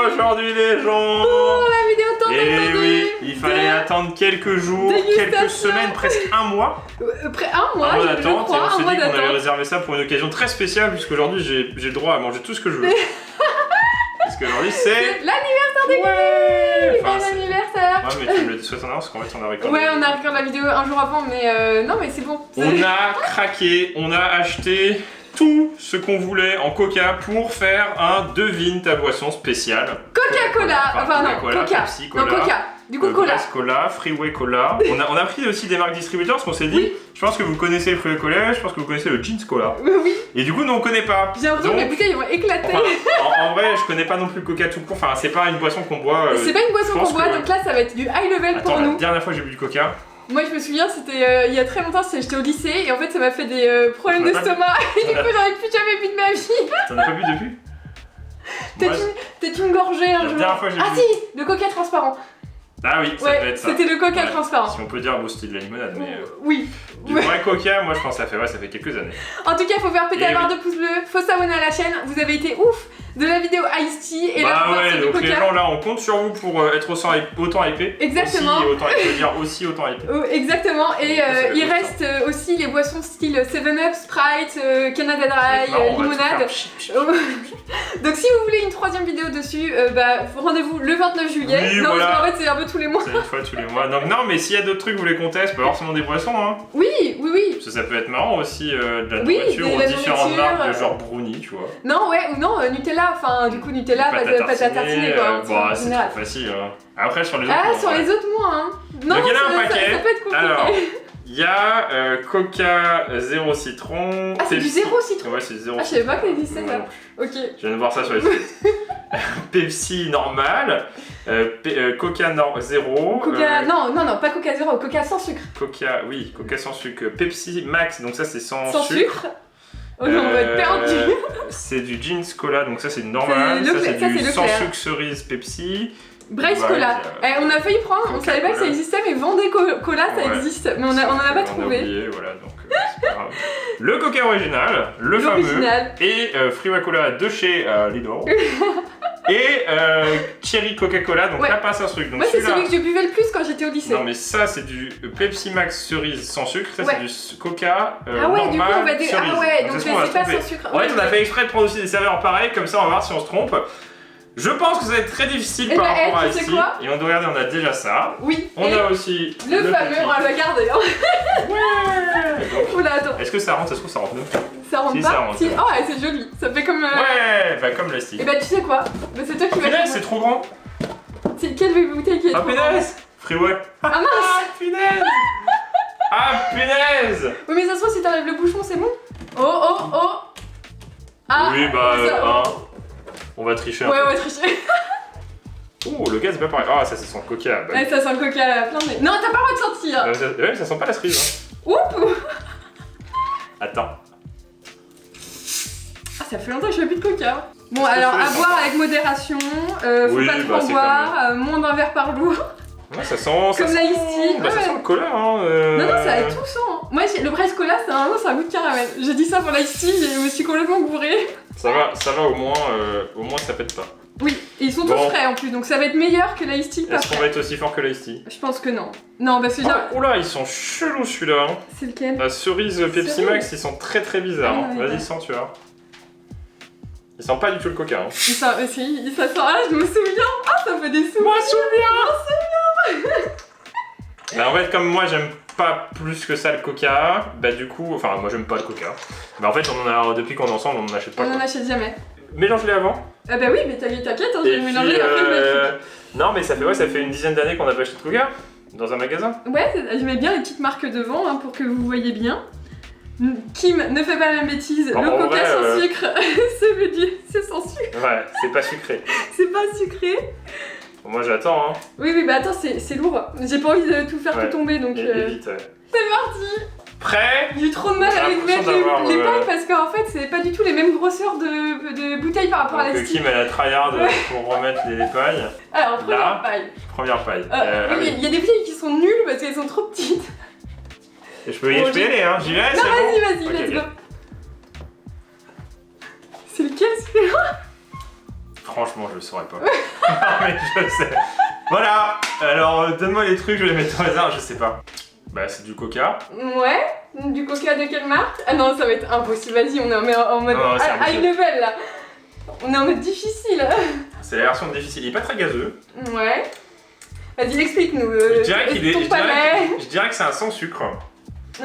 aujourd'hui les gens. Oh, la vidéo tant Et attendue. oui, il fallait attendre quelques jours, quelques semaines, presque un mois. Près un mois, je d'attente, crois, et on un s'est mois dit qu'on allait d'attente. réserver ça pour une occasion très spéciale, puisqu'aujourd'hui j'ai le droit à manger tout ce que je veux. Parce qu'aujourd'hui c'est... L'anniversaire des Ouais, Bon anniversaire. Ouais, mais tu me le souhaites en avance, parce qu'en fait on a récolté. Ouais, on a regardé la vidéo un jour avant, mais non, mais c'est bon. On a craqué, on a acheté tout ce qu'on voulait en coca pour faire un devine ta boisson spéciale. Coca-Cola. Enfin non, Coca-Cola, Coca. Pepsi, Cola. Non, Coca. Du coup, Cola. Brest Cola, Freeway Cola. On a pris aussi des marques distributeurs parce qu'on s'est dit, Oui. je pense que vous connaissez le Freeway Cola, je pense que vous connaissez le Jeans Cola. Oui. Et du coup, nous on connaît pas. J'ai l'impression que Donc, les bouteilles vont éclater. enfin, en vrai, je connais pas non plus le Coca tout court. Enfin, c'est pas une boisson qu'on boit. C'est pas une boisson je pense qu'on boit, que- donc là ça va être du high level Attends, pour la nous. dernière fois que j'ai bu du Coca, Moi je me souviens, c'était il y a très longtemps, j'étais au lycée et en fait ça m'a fait des problèmes On a pas d'estomac et du coup j'en ai plus jamais bu de ma vie. t'en as pas bu depuis? Moi, Peut-être une gorgée un La jour. dernière fois que j'ai Ah bu- si, le Coca transparent. Ah oui, ça Ouais, peut être ça. c'était le Coca Ouais. transparent. Si on peut dire au style de la limonade, mais Oui. du vrai Coca, moi je pense que ça fait quelques années. En tout cas, faut faire péter Et la barre oui. de pouce bleu, faut s'abonner à la chaîne. Vous avez été ouf de la vidéo Ice Tea et là Bah faut ouais, partir du donc les Coca. gens là, on compte sur vous pour être autant hypé. Exactement. Aussi, autant hypé, dire aussi autant hypé. Exactement, et Ça, c'est il le reste aussi les boissons style 7-Up, Sprite, Canada C'est Dry, marrant, on va tout limonade. faire chip, chip. Donc si vous voulez une troisième vidéo dessus, bah rendez-vous le 29 juillet. Oui, non, voilà. parce qu'en fait c'est un peu tous les mois. C'est une fois tous les mois. Donc non, mais s'il y a d'autres trucs que vous voulez qu'on teste, pas forcément des boissons, hein. Oui, oui, oui. Parce que ça peut être marrant aussi de la Oui, nourriture de aux la différentes nourriture, marques de genre brownie, tu vois. Non, ouais, ou non, Nutella, enfin du coup Nutella, pâte à tartiner quoi. Bah, en c'est général. trop facile. Hein. Après, sur les autres. Ah, bon, sur ouais. les autres moins, hein. Non, Donc, il y en a un ça paquet. peut être compliqué. Alors, il y a Coca zéro citron. Ah, c'est du Pepsi. zéro citron. Ouais, c'est zéro Ah, je savais pas que ça existait, Moi ça. non plus. Ok. Je viens de voir ça sur les sites. Pepsi normal, Coca zéro. Coca, non, pas Coca zéro, Coca sans sucre. Coca, oui, Coca sans sucre. Pepsi Max, donc ça c'est sans, Sans sucre. Oh non, on va être perdu. C'est du Jeans Cola, donc ça c'est normal. C'est Ça c'est Leclerc, du ça, c'est sans Leclerc. sucre cerise Pepsi. Brace Ouais, Cola. On a failli prendre, on savait pas que ça Coca-Cola. existait, mais Vendée Cola ça Ouais. existe. Mais on en a pas On a trouvé. oublié, voilà, donc c'est pas grave. Le Coca original, le fameux, L'original. et Freeway Cola de chez Lidl. Et Cherry Coca-Cola, donc Ouais. là passe un truc. Donc Moi, c'est celui-là. celui que je buvais le plus quand j'étais au lycée. Non mais ça c'est du Pepsi Max cerise sans sucre, ça Ouais. c'est du Coca Ah ouais, du coup, normal on va dire. cerise. Ah ouais, donc c'est ce qu'on va c'est pas se tromper. sans sucre. En fait, on a Ouais. fait exprès de prendre aussi des saveurs pareilles, comme ça on va voir si on se trompe. Je pense que ça va être très difficile Eh par ben, rapport à tu sais ici. quoi Et on doit regarder, on a déjà ça. Oui. On Et a aussi le fameux, petit. on va le garder. Hein. Ouais. Oula, attends. Est-ce que ça rentre? Ça se trouve ça rentre nous. Ça rentre Si, pas ça rentre. Si. Oh, ouais, c'est joli. Ça fait comme. Ouais, bah comme l'astic. Et bah, tu sais quoi bah, c'est toi qui vas Punaise, c'est trop grand. C'est quelle bouteille qui est Ah trop grande punaise. Freeway. Ah mince. Ah punaise. Ah punaise. Oui, mais ça se trouve, si t'enlèves le bouchon, c'est bon. Oh. Ah. Oui bah ça- on va tricher un Ouais, peu. on va tricher. Oh, le gaz c'est pas pareil. Ah, ça c'est son Coca. Bah, Ouais, ça sent le coca à plein de nez. Non, t'as pas le droit de sentir. ouais, ça sent pas la cerise. Hein. Oups. Attends. Ah, ça fait longtemps que je fais plus de coca. Bon, Qu'est-ce que alors, tu à fais, boire avec modération. Faut Oui, pas bah, trop en c'est boire. Moins d'un verre par jour. Ouais, ça sent. Comme ça la sent- Ice Tea, Bah, ça ouais. sent le cola, hein. Non, ça a tout sent. Moi, le Brace Cola, c'est un goût de caramel. J'ai dit ça pour l'Ice Tea et je me suis complètement gourée. Ça va au moins ça pète pas. Oui, et ils sont Bon. tous frais en plus, donc ça va être meilleur que l'Ice Tea pas Est-ce qu'on frais. va être aussi fort que l'Ice Tea? Je pense que non. Non, parce que j'ai... Oh là, ils sont chelous celui-là. Hein. C'est lequel La cerise Pepsi Cerise. Max, ils sont très très bizarres. Ah, Hein. ouais, Vas-y, ouais. sens, tu vois. Ils sentent pas du tout le coca. Hein. ça sent... Ah, je me souviens. Ah, ça fait des souvenirs. Bah, en fait, comme moi j'aime pas plus que ça le coca, bah du coup, enfin moi j'aime pas le coca. Bah en fait, on en a, depuis qu'on est ensemble, on en achète pas. On en Quoi. achète jamais. Mélange-les avant. Ah bah oui, mais t'inquiète, hein, je Et vais le puis, mélanger après je vais le non mais ça fait une dizaine d'années qu'on n'a pas acheté de coca dans un magasin. Ouais, je mets bien les petites marques devant hein, pour que vous voyez bien. Kim ne fait pas la même bêtise, En le coca vrai, sans sucre, c'est sans sucre, Ouais, c'est pas sucré. c'est pas sucré. Bon, moi j'attends, hein. Oui, bah attends, c'est lourd. J'ai pas envie de tout faire Ouais. tout tomber donc. Et vite. Ouais. C'est parti. Prêt? J'ai eu trop de mal J'ai avec l'impression mettre d'avoir, les pailles parce qu'en fait, c'est pas du tout les mêmes grosseurs de bouteilles par rapport à la Donc style. Kim elle a tryhard pour remettre les pailles. Alors, première Là. paille. Première paille. Oui, ah oui. il y a des bouteilles qui sont nulles parce qu'elles sont trop petites. Et je peux y aller, hein. J'y vais, Non, c'est bon. vas-y, Ok, let's ok. go. C'est lequel celui-là? Franchement, je le saurais pas. Non, mais je sais. Voilà. Alors, donne-moi les trucs, je vais les mettre au hasard, je sais pas. Bah, c'est du coca. Ouais. Du coca de quelle marque? Ah non, ça va être impossible. Vas-y, on est en mode Non, c'est high impossible. level là. On est en mode difficile. C'est la version difficile. Il est pas très gazeux. Ouais. Vas-y, explique-nous. Je dirais qu'il est. ton palais. Je dirais que c'est un sans sucre.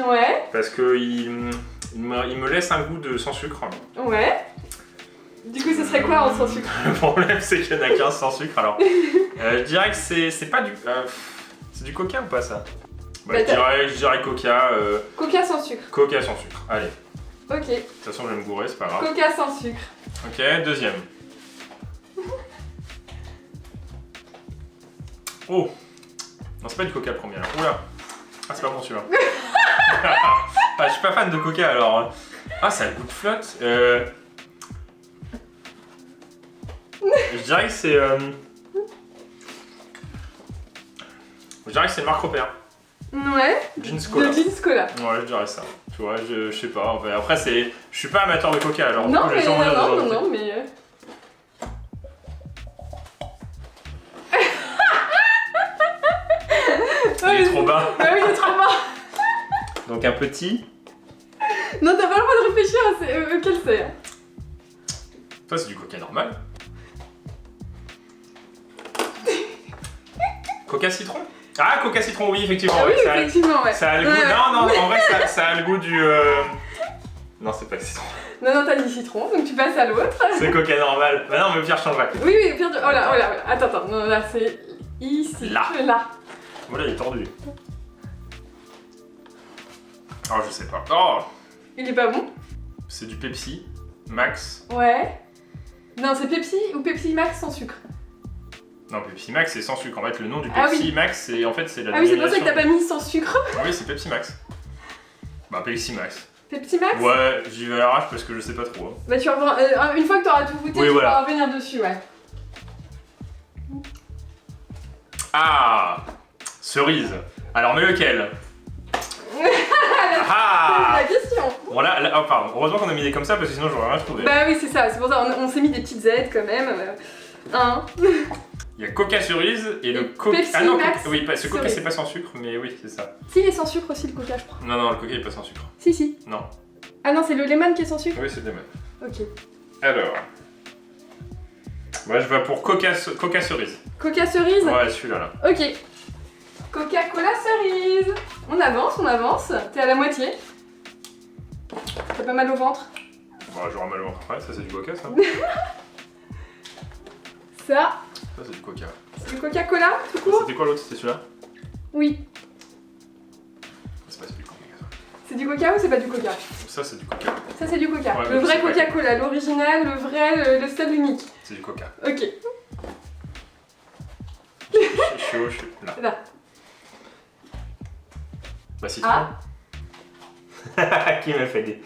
Ouais. Parce que il me laisse un goût de sans sucre. Ouais. Du coup, ce serait quoi en sans sucre? Le problème, c'est qu'il y en a qu'un sans sucre. Alors, je dirais que c'est pas du. C'est du coca ou pas ça? Bah, je dirais coca. Coca sans sucre. Coca sans sucre. Allez. Ok. De toute façon, je vais me bourrer, c'est pas grave. Coca sans sucre. Ok, deuxième. Oh! Non, c'est pas du coca le premier alors. Oula! Ah, c'est pas bon celui-là. Ah, je suis pas fan de coca alors. Ah, ça a le goût de flotte. Je dirais que c'est. Je dirais que c'est Marc Robert. Ouais. Jeans Cola. De jeans cola. Ouais, je dirais ça. Tu vois, je sais pas. Enfin, après, c'est. Je suis pas amateur de coca alors. Non, du coup, mais je vais sûrement dire des non, trucs. mais. Il est trop bas. Bah oui, il est trop bas. Donc un petit. Non, t'as pas le droit de réfléchir à quel c'est. Toi, c'est du coca normal. Coca citron. Ah, coca citron, oui, effectivement. Ah oui, ouais, effectivement, ouais. ça a le goût. Ouais. Non, en vrai, ça a le goût du. Non, c'est pas le citron. Non, t'as dit citron, donc tu passes à l'autre. C'est coca normal. Bah non, mais Pierre changerait. Oui, au pire, oh là, oh là, oh là. Attends, non, là, c'est ici. Là. Là. Voilà, il est tordu. Oh, je sais pas. Oh, Il est pas bon? c'est du Pepsi Max. Ouais. Non, c'est Pepsi ou Pepsi Max sans sucre? Non, Pepsi Max, c'est sans sucre. En fait, le nom du Ah Pepsi oui. Max, c'est en fait c'est la. Ah oui, c'est pour ça que t'as dérivation. pas mis sans sucre. Oui, c'est Pepsi Max. Bah, Pepsi Max. Pepsi Max? Ouais, j'y vais à l'arrache parce que je sais pas trop. Hein. Bah, tu reviens, une fois que t'auras tout goûté, Oui, tu voilà. pourras revenir dessus, ouais. Ah, cerise. Alors, mais lequel? Ah. C'est la question. Bon là, oh, pardon. Heureusement qu'on a mis des comme ça parce que sinon j'aurais rien trouvé. Bah oui, c'est ça, c'est pour ça, on s'est mis des petites aides quand même. Hein. Il y a Coca cerise et le Et Coca. Pepsi Ah non, Max oui, ce Coca cerise. c'est pas sans sucre, mais oui, c'est ça. Si, il est sans sucre aussi, le coca, je crois. Non, le Coca il est pas sans sucre. Si, si. Non. Ah non, c'est le lemon qui est sans sucre? Oui, c'est des mêmes. Ok. Alors. Moi je vais pour Coca cerise. Coca cerise? Ouais, celui-là là. Ok. Coca-Cola cerise. On avance. T'es à la moitié. T'as pas mal au ventre. Bon, j'aurai mal au ventre après, ça c'est du Coca ça. Ça, Ça c'est du Coca. c'est du Coca-Cola, tout court? C'était quoi l'autre? C'était celui-là? Oui. C'est pas celui du Coca. C'est du Coca ou c'est pas du Coca? Ça c'est du Coca. Ça, c'est du Coca. Ouais, Le mais vrai c'est pas- Coca-Cola, l'original, le vrai, le seul unique. C'est du Coca. Ok. Je suis chaud, je suis là. Là. Bah citron. Ah. Qui m'a fait des.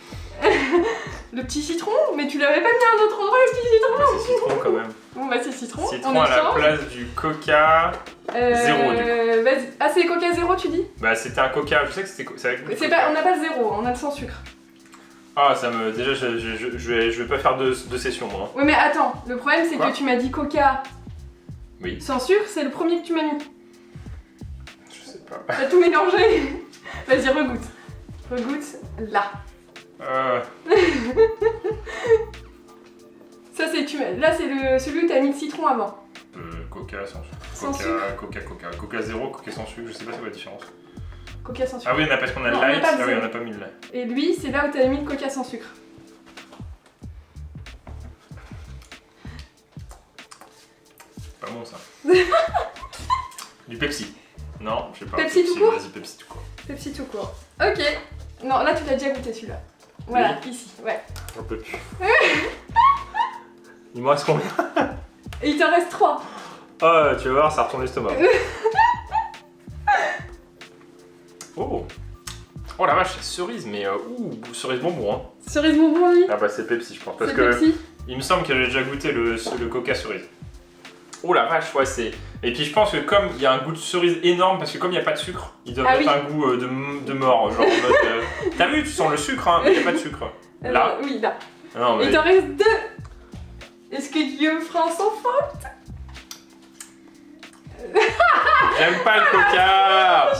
Le petit citron? Mais tu l'avais pas mis à un autre endroit, le petit citron? Bah, c'est citron quand même. Bon bah c'est citron. Citron on à la échange. place du Coca. Zéro, du coup. Vas-y. Ah, c'est Coca zéro, tu dis? Bah c'était un Coca, je sais que c'était c'est avec du C'est Coca. pas, on n'a pas le zéro, on a le sans sucre. Ah ça me... Déjà je vais pas faire de session moi. Oui mais attends, le problème c'est Quoi que tu m'as dit Coca Oui. sans sucre, c'est le premier que tu m'as mis. Je sais pas. T'as tout mélangé. Vas-y, regoute. Regoute là. Ça c'est là c'est celui où t'as mis le citron avant. Coca sans sucre. Sans Coca. Coca zéro, Coca sans sucre, je sais pas c'est quoi la différence. Coca sans sucre. Ah oui, parce qu'on a Non, le on light. n'a pas le Ah oui, zéro. on n'a pas mis le light. Et lui, c'est là où t'as mis le Coca sans sucre. Pas bon ça. Du Pepsi. Non, je sais pas. Pepsi tout court Vas-y, Pepsi tout court. Pepsi tout court. Ok. Non, là tu l'as déjà goûté celui-là. Voilà, ici, ouais. J'en peux plus. Il me reste combien? Et il t'en reste 3. Oh, tu vas voir, ça retourne l'estomac. Oh. Oh la vache, cerise, mais cerise bonbon. Hein. Cerise bonbon, lui. Ah bah c'est Pepsi, je pense. Parce C'est que Pepsi. il me semble que j'ai déjà goûté le Coca cerise. Oh la vache, ouais, c'est. Et puis je pense que comme il y a un goût de cerise énorme, parce que comme il n'y a pas de sucre, il doit Ah mettre oui. un goût de mort. Genre en mode. T'as vu, tu sens le sucre, hein, mais il n'y a pas de sucre. Là. Oui, là. Non, Et mais. il t'en reste 2. Est-ce que Guillaume fera sans faute? J'aime pas le coca.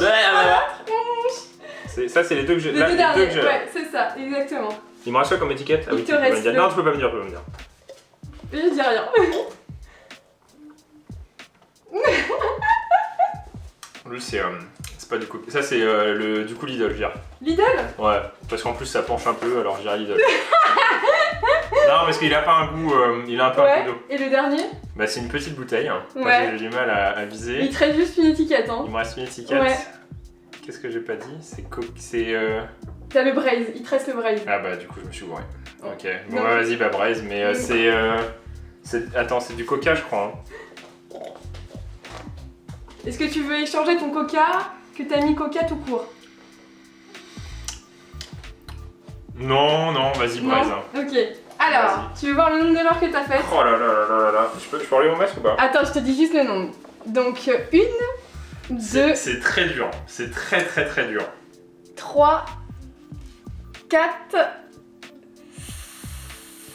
Ça, c'est les deux que j'ai. Les là, deux les derniers, deux que j'ai. ouais, c'est ça, exactement. Il me reste quoi comme étiquette? Ah Il oui, te tu peux me reste dire. le- Non, tu peux pas me dire, tu peux pas me dire. Je dis rien. Lui, c'est pas du coup. Ça, c'est du coup Lidl, je dirais. Lidl? Ouais, parce qu'en plus ça penche un peu, alors je dirais Lidl. Non, parce qu'il a pas un goût, il a un peu un Ouais. goût d'eau. Et le dernier? Bah, c'est une petite bouteille, hein, parce Ouais. que j'ai du mal à viser. Il te reste juste une étiquette, hein. Il me reste une étiquette. Ouais. Qu'est-ce que j'ai pas dit? C'est T'as le braise, il te reste le braise. Ah bah, du coup, je me suis gouré. Ok, bon, Non. bah, vas-y, bah, braise, mais Attends, c'est du coca, je crois. Hein. Est-ce que tu veux échanger ton coca que t'as mis coca tout court? Non, non, vas-y, braise. Hein. Ok. Alors, tu veux voir le nombre d'erreurs que t'as faites? Oh là là là là là là. Je peux enlever mon masque ou pas? Attends, je te dis juste le nombre. Donc, 1, 2, C'est très dur. C'est très très très dur. 3, 4,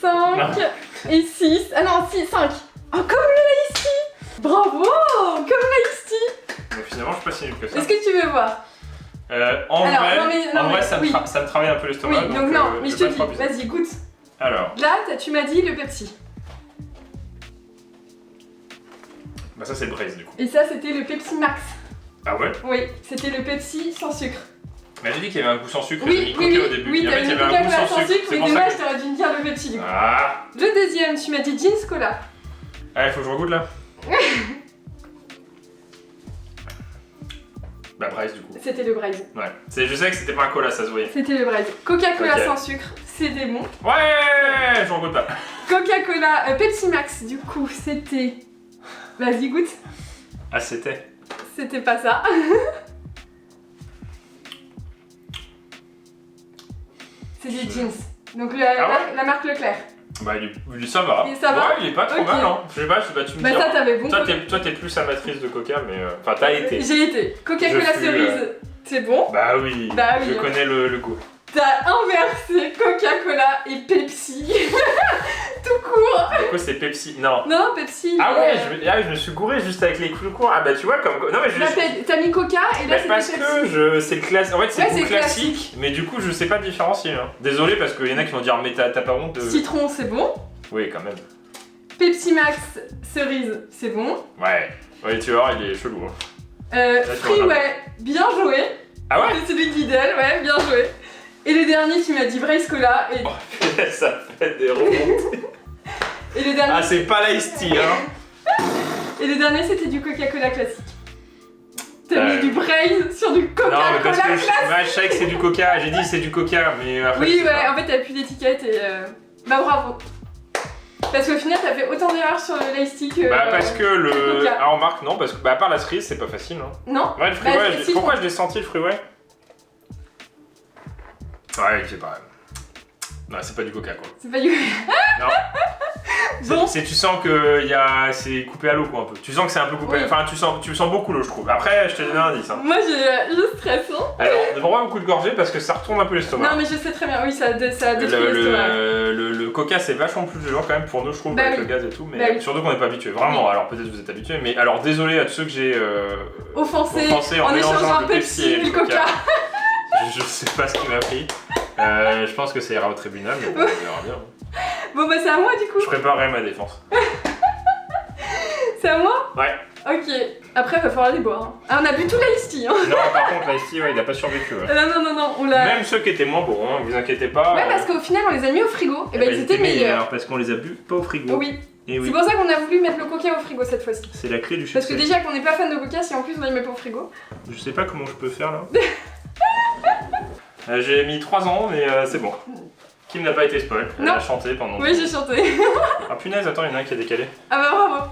5 Non. et 6. Ah non, 5. Oh, comme le Ice Tea! Bravo! Comme le Ice Tea! Donc finalement, je suis pas si nul que ça. Est-ce que tu veux voir? En Alors, vrai, non, mais- non, mais ça, oui. ça me travaille un peu Oui, l'estomac. donc non, mais je te vais dis, pas trop abuser. vas-y, goûte. Alors, Là, tu m'as dit le Pepsi. bah ça c'est le braise du coup. Et ça, c'était le Pepsi Max. Ah ouais? Oui, c'était le Pepsi sans sucre. Mais j'ai dit qu'il y avait un goût sans sucre, j'ai Oui, mis oui, coca au oui, début. oui, Et en t'as fait, il y mis avait un goût Coca-Cola sans sans sucre. sucre, C'est mais pour ça dommage, que. t'aurais dû me dire le Pepsi du coup. Ah! Le deuxième, tu m'as dit Jeans Cola. Allez, faut que je regoute là. Bah braise du coup. C'était le braise. Ouais. Je sais que c'était pas un cola, ça se voyait. C'était le braise. Coca-Cola Ok. sans sucre, c'était bon. Ouais! Je regoute pas. Coca-Cola, Pepsi Max, du coup, c'était. Vas-y, goûte. Ah c'était. C'était pas ça. C'est des jeans. Donc la marque Leclerc. Bah ça va. Et ça va Ouais, il est pas trop Ok. mal hein. Je sais pas, tu me Bah dis. ça, t'avais bon. Toi t'es plus amatrice de coca, mais. Enfin, t'as été. J'ai été. Coca-Cola Je fus, cerise, c'est bon. Bah oui. Bah oui. Je connais le goût. T'as inversé Coca-Cola et Pepsi. Tout court. Du coup, c'est Pepsi. Non. Non, Pepsi. Ah ouais, je me suis gouré juste avec les coups courts. Ah bah tu vois, comme. Non, mais je. T'as mis Coca et là Bah, c'était parce Pepsi. que c'est le classique. En fait, c'est Ouais, le c'est goût classique, mais du coup, je sais pas différencier. Hein. Désolé, parce qu'il y en a qui vont dire, mais t'as pas honte de. Citron, c'est bon. Oui, quand même. Pepsi Max cerise, c'est bon. Ouais. Ouais, tu vois, il est chelou. Hein. tu Freeway, bien joué. Ah ouais? C'est celui de Lidl, ouais, bien joué. Et le dernier, tu m'as dit Braise Cola. Et, Oh, ça fait des remontées. et le dernier, Ah, c'est pas l'Ice Tea, hein. et le dernier, c'était du Coca-Cola classique. T'as Ouais. mis du Braise sur du Non, mais Coca-Cola parce que classique. je savais que c'est du coca. J'ai dit c'est du coca, mais après. Oui, c'est ouais, pas- en fait, t'as plus d'étiquette et. Bah, bravo. Parce qu'au final, t'as fait autant d'erreurs sur le Lice Tea que. Bah, parce que le. Coca. Ah, on marque, non, parce que. Bah, à part la cerise, c'est pas facile, hein. Non. Ouais, le freeway, Bah, si, pourquoi je l'ai senti le freeway? Ouais, c'est pas. Non, c'est pas du coca quoi. C'est pas du. Non. Bon. Tu sens que c'est coupé à l'eau quoi un peu. Tu sens que c'est un peu coupé. Oui. Enfin, tu sens beaucoup l'eau, je trouve. Après, je te donne un indice. Hein. Moi, je stresse, hein. Alors, ne prends pas un coup de gorgée parce que ça retourne un peu l'estomac. Non, mais je sais très bien, oui, ça détruit Le, l'estomac. le coca c'est vachement plus violent quand même pour nous je trouve Bah avec oui. le gaz et tout mais Bah oui. surtout qu'on n'est pas habitué vraiment Oui. alors peut-être vous êtes habitués mais alors désolé à tous ceux que j'ai Offensé en mélangeant échangeant le un Pepsi Pepsi et et le le Coca. je sais pas ce qui m'a pris je pense que ça ira au tribunal mais bon, on verra bien. Bon, bah, c'est à moi du coup. Je préparerai ma défense. C'est à moi. Ouais. Ok. Après, il va falloir les boire. Hein. Ah, on a bu tout l'Ice Tea, hein. Non par contre l'Ice Tea ouais, il a pas survécu ouais. Non, on l'a. Même ceux qui étaient moins bons hein, vous inquiétez pas. Ouais, parce qu'au final, on les a mis au frigo. Et bah, ils étaient meilleurs. parce qu'on les a bu pas au frigo. Oui. Et C'est oui. pour ça qu'on a voulu mettre le Coca au frigo cette fois-ci. C'est la clé du Parce que succès. déjà qu'on n'est pas fan de Coca, si en plus on les met pas au frigo. Je sais pas comment je peux faire là. J'ai mis 3 ans, mais c'est bon. Kim n'a pas été spoil. Elle Non. a chanté pendant. Oui, j'ai chanté. Ah punaise, attends, il y en a un qui a décalé. Ah bah bravo.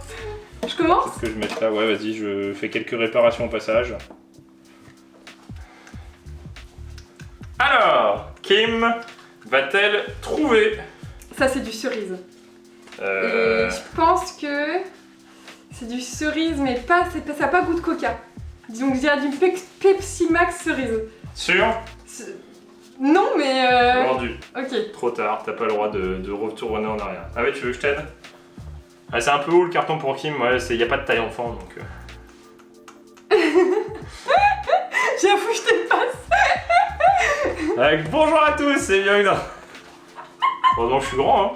Je commence. Peut-être que je mette là, ouais, vas-y, je fais quelques réparations au passage. Alors, Kim va-t-elle trouver Ça, c'est du cerise. euh, Et je pense que c'est du cerise, mais pas, ça n'a pas goût de Coca. Donc je dirais du Pepsi Max cerise. Sur Non, mais vendu. ok. Trop tard, t'as pas le droit de retourner en arrière. Ah ouais, tu veux que je t'aide? Ah, c'est un peu haut le carton pour Kim, ouais, y a pas de taille enfant donc. J'avoue, je te passe. Avec bonjour à tous, c'est bienvenue dans. Bon, donc je suis grand, hein.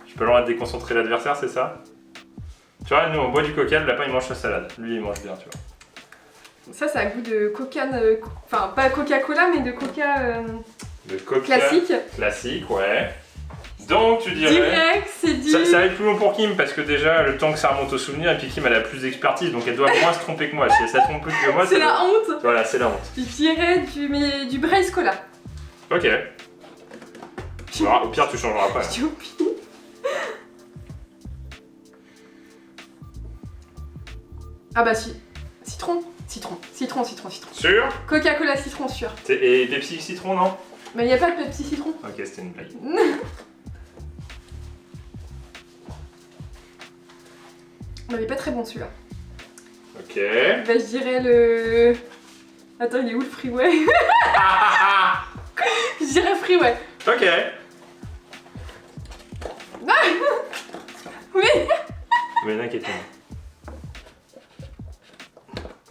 Je peux le droit de déconcentrer l'adversaire, c'est ça? Tu vois, nous on boit du coca, le lapin il mange sa salade. Lui il mange bien, tu vois. Ça a goût de coca, enfin pas Coca-Cola, mais de coca, Le coca classique. Classique, ouais. Donc tu dirais. Direct, c'est du. Ça va être plus long pour Kim parce que déjà le temps que ça remonte au souvenir et puis Kim elle a plus d'expertise donc elle doit moins se tromper que moi. Si elle se trompe plus que moi, C'est la honte. Voilà, c'est la honte. Je dirais du Brace Cola. Ok. Alors, au pire tu changeras pas. Je dis au pire. Ah bah si. Citron. Sûr? Coca-Cola citron sûr. Et Pepsi citron, non? Mais y a pas de Pepsi citron. Ok, c'était une blague. Mais il est pas très bon celui-là. Ok. Bah je dirais le... Attends, il est où le Freeway? Je dirais Freeway. Ok. Oui. Mais il y en a qui étaient.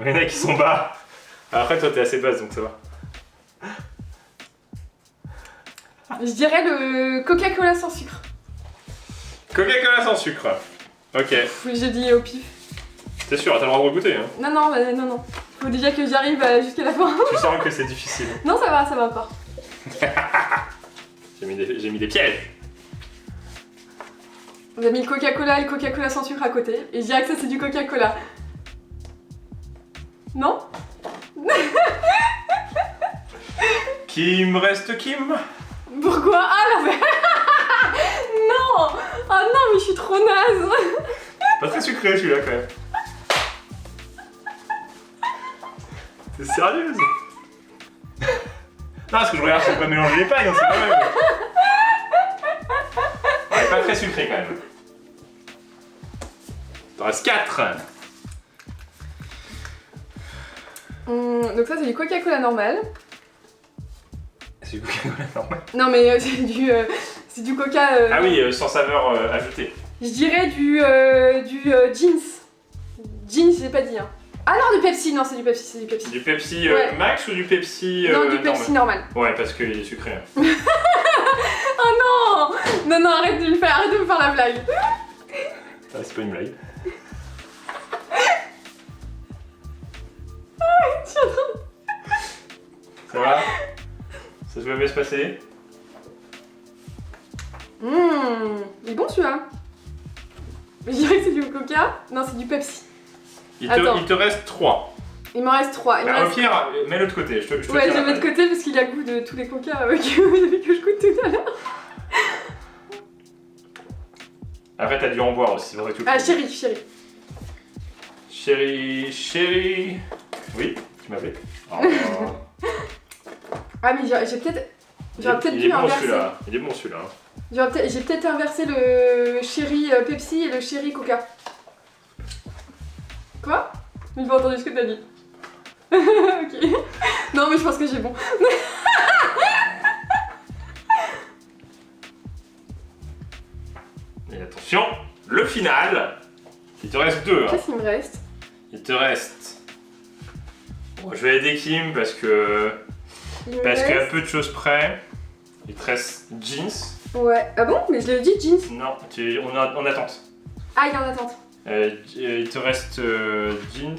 Il y en a qui sont bas. Après, toi, t'es assez basse, donc ça va. Je dirais le Coca-Cola sans sucre. Coca-Cola sans sucre. Ok. Oui, j'ai dit au pif. T'es sûr, t'as le droit de goûter, hein? Non. Faut déjà que j'arrive jusqu'à la fin. Tu sens que c'est difficile. Non, ça va encore. J'ai mis des pièges. On a mis le Coca-Cola et le Coca-Cola sans sucre à côté. Et je dirais que ça, c'est du Coca-Cola. Non? Kim reste Kim. Pourquoi? Ah la merde. Non. Ah non, mais je suis trop naze. Pas très sucré celui-là quand même. T'es sérieuse? Non, parce que je regarde si je peux mélanger les pailles, hein, c'est pas même. Ouais, pas très sucré quand même. T'en reste 4. Donc ça, c'est du Coca-Cola normal. C'est du Coca-Cola normal. Non, mais c'est du Coca... Ah oui, sans saveur ajoutée. Je dirais du jeans. Jeans, j'ai pas dit. Hein. Ah non, du Pepsi. Non, c'est du Pepsi. Du Pepsi Ouais. Max ou du Pepsi Non, du Pepsi normal. Ouais, parce qu'il est sucré. Oh non. Non, arrête de me faire la blague. Ah, c'est pas une blague. Ça va? Ça va bien se passer? Il est bon celui-là. Je dirais que c'est du Coca. Non, c'est du Pepsi. Il Attends. te reste 3. Il m'en reste 3. Bah, au pire, mets l'autre côté. Je te Ouais, tiens je la vais de balle. côté parce qu'il a goût de tous les Coca que je goûte tout à l'heure. Après, t'as dû en boire aussi. C'est vrai que tu le Ah, fais. chéri. Oui, tu m'appelais. Oh. Ah, mais j'ai peut-être... J'aurais peut-être Il dû est bon inverser. celui-là. Il est bon celui-là. J'ai peut-être inversé le chéri Pepsi et le chéri Coca. Quoi? J'ai pas entendu ce que t'as dit. Ok. Non, mais je pense que j'ai bon. Et attention, le final. Il te reste 2. Hein. Qu'est-ce qu'il me reste? Il te reste. Bon, je vais aider Kim parce que. qu'à peu de choses près, il te reste jeans. Ouais. Ah bon? Mais je l'ai dit, jeans. Non, on est en attente. Ah, il est en attente. Il te reste jeans,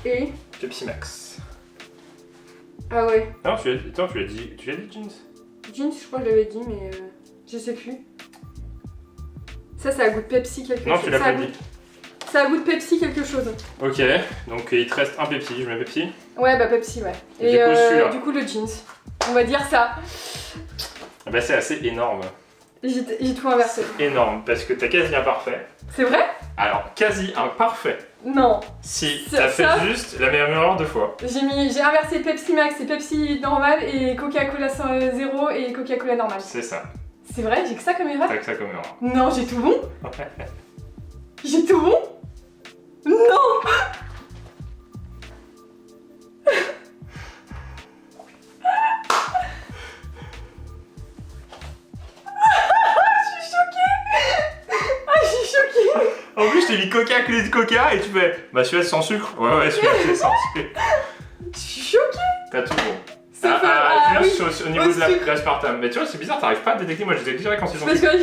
Et? Pepsi Max. Ah ouais. Non, tu l'as dit jeans? Jeans, je crois que je l'avais dit, mais je sais plus. Ça a goût de Pepsi quelque Non, chose. tu l'as pas dit. Ça a goût de Pepsi quelque chose. Ok, donc il te reste un Pepsi, je mets Pepsi. Ouais, bah Pepsi, ouais. Et du coup, celui-là. Du coup, le jeans. On va dire ça. Bah c'est assez énorme. J'ai tout inversé. Énorme, parce que t'as quasi un parfait. C'est vrai? Alors, quasi un parfait. Non. Si, Ça- t'as fait ça- juste la meilleure erreur 2 fois. J'ai inversé Pepsi Max et Pepsi normal et Coca-Cola 0 et Coca-Cola normal. C'est ça, C'est vrai? J'ai que ça comme erreur? t'as que ça comme erreur. Non, j'ai tout bon? J'ai tout bon? Non! Je suis choquée! En plus, je t'ai mis coca, clé de coca, et tu fais bah celui-là c'est sans sucre. Ouais, celui-là c'est sans sucre. Je suis choquée. T'as tout bon. Oui, Juste au niveau de l'aspartame. Mais tu vois, c'est bizarre, t'arrives pas à détecter. Moi, je détecte direct quand c'est sans parce sucre. que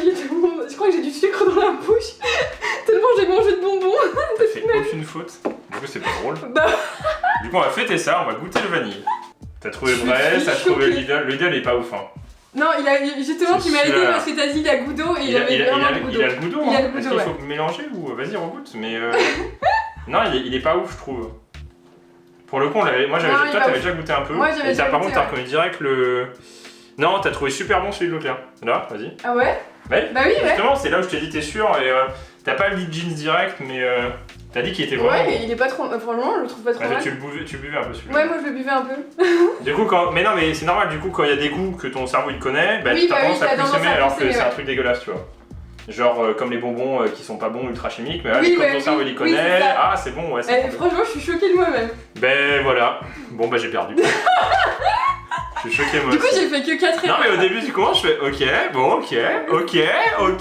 je crois que j'ai du sucre dans la bouche. Tellement j'ai mangé de bonbons. T'as fait aucune faute. Du coup, c'est pas drôle. Bah. Du coup, on va fêter ça, on va goûter le vanille. T'as trouvé Je Brest, suis t'as trouvé choquée. l'idole. L'idole est pas ouf, hein. Non, justement, tu m'as aidé Celui-là. parce que t'as dit il a goût d'eau et il avait vraiment le goût d'eau. Il a le goût d'eau, Il a hein. le goût Est-ce d'eau, qu'il faut mélanger ou vas-y, regoute. Mais non, il est pas ouf, je trouve. Pour le coup, toi, t'avais déjà goûté un peu. Moi, j'avais déjà par goûté, contre, t'as ouais. reconnu direct le. Non, t'as trouvé super bon celui de Leclerc. Là, vas-y. Ah ouais? Ouais. Bah oui, ouais. Justement, c'est là où je t'ai dit t'es sûr et t'as pas le jeans direct, mais t'as dit qu'il était vraiment. Ouais, mais il est pas trop. Franchement, je le trouve pas trop bon. mal. Tu buvais un peu celui-là. Ouais, moi je le buvais un peu. Du coup, mais non, mais c'est normal, du coup, quand il y a des goûts que ton cerveau il connaît, bah, Oui, t'as bah tendance oui, à t'as plus tendance aimer à alors plus que c'est aimer, un truc dégueulasse, tu vois. Genre comme les bonbons qui sont pas bons, ultra chimiques, mais là, Oui, comme ouais, ton cerveau oui, il oui, connaît, c'est ça. ah c'est bon, ouais, c'est bon. Franchement, je suis choquée de moi-même. Ben voilà, bon bah j'ai perdu. Je suis choqué moi Du coup, aussi. j'ai fait que 4 Non mais au début du commence, je fais ok, bon ok,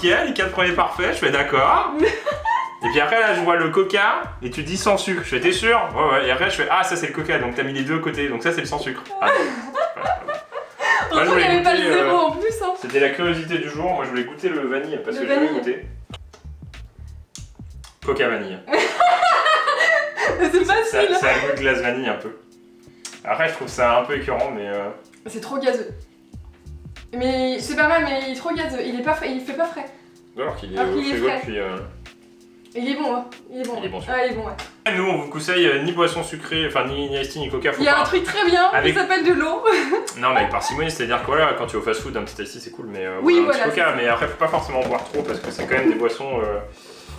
les 4 premiers parfaits, je fais d'accord. Et puis après là je vois le coca et tu dis sans sucre, je fais t'es sûr? Ouais, et après je fais ah ça c'est le coca, donc t'as mis les deux côtés, donc ça c'est le sans sucre. Ah non. Moi, je Franchement, il voulais n'y avait pas le goûter, zéro en plus. Hein. C'était la curiosité du jour, moi je voulais goûter le vanille parce Le que je voulais vanille. goûter. Coca vanille. C'est Ça facile. a le goût de glace vanille un peu. Après je trouve ça un peu écœurant mais C'est trop gazeux. Mais c'est pas mal, mais il est trop gazeux. Il est pas frais, il fait pas frais. alors qu'il est Alors au qu'il est frigo frais. depuis... Et il est bon, hein. Il est bon. Il est bon, Ah, il est bon, ouais. Nous on vous conseille ni boisson sucrée, enfin ni iced tea ni coca, faut Il y a pas... un truc très bien Avec- qui s'appelle de l'eau. Non mais avec parcimonie, c'est-à-dire que voilà, quand tu es au fast food, un petit iced tea c'est cool, mais Oui, un voilà, petit coca, c'est mais après faut pas forcément boire trop parce que c'est quand même des boissons...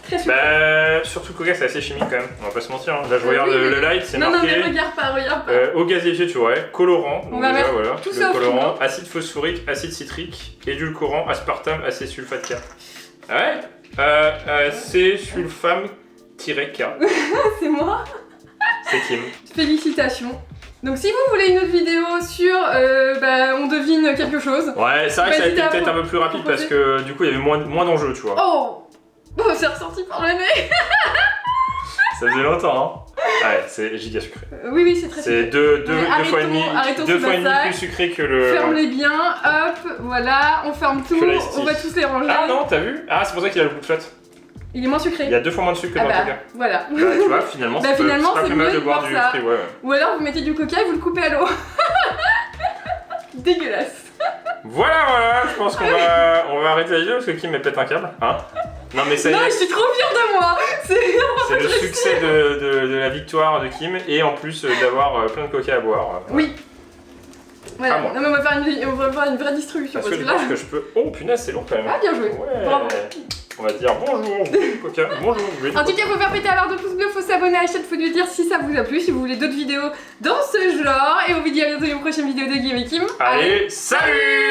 Très super. Bah surtout coca c'est assez chimique quand même, on va pas se mentir. Hein. Là je regarde oui, le light, c'est Non, non, marqué... mais regarde pas, regarde pas. Eau gazéifiée, tu vois, colorant, On donc va déjà, mettre voilà, tout le ça au colorant, frigo. acide phosphorique, acide citrique, édulcorant, aspartame, acésulfate K. Ouais, acésulfame-K, C'est moi. c'est Kim. Félicitations. Donc si vous voulez une autre vidéo sur on devine quelque chose. Ouais, c'est vrai que ça a été Vas-y, peut-être un peu plus rapide parce proposer. que du coup il y avait moins d'enjeux, tu vois. Oh, c'est ressorti par le nez. Ça faisait longtemps, hein. Ouais, c'est giga sucré. Oui, c'est très C'est sucré. deux Mais fois et demi, arrêtons deux ce fois et demi massacre. plus sucré que le... Ferme-les bien, hop, voilà, on ferme tout, Que l'ice tea. on va tous les ranger. Ah non, t'as vu? Ah c'est pour ça qu'il a le goût de flotte. Il est moins sucré. Il y a 2 fois moins de sucre que Ah dans le bah, coca. voilà. Bah, tu vois, finalement, Bah, c'est finalement, pas c'est plus mal mieux de de boire voir du ça. fruit, ouais. Ou alors vous mettez du coca et vous le coupez à l'eau. Dégueulasse. Voilà, je pense qu'on va arrêter la vidéo parce que Kim elle pète un câble, hein. Non mais ça y Non, est, je suis trop fière de moi. c'est le succès de la victoire de Kim et en plus d'avoir plein de coca à boire. Oui. Voilà. Ah, bon. Non mais on va faire une vraie distribution Parce que je là. pense que je peux... Oh punaise, c'est long quand même. Ah bien joué. Ouais. Bravo. On va dire bonjour, coca, bonjour. oui. En tout cas, faut faire péter à l'heure de pouce bleu, faut s'abonner à la chaîne, faut lui dire si ça vous a plu, si vous voulez d'autres vidéos dans ce genre. Et on vous dit à bientôt dans une prochaine vidéo de Guillaume et Kim. Allez, salut!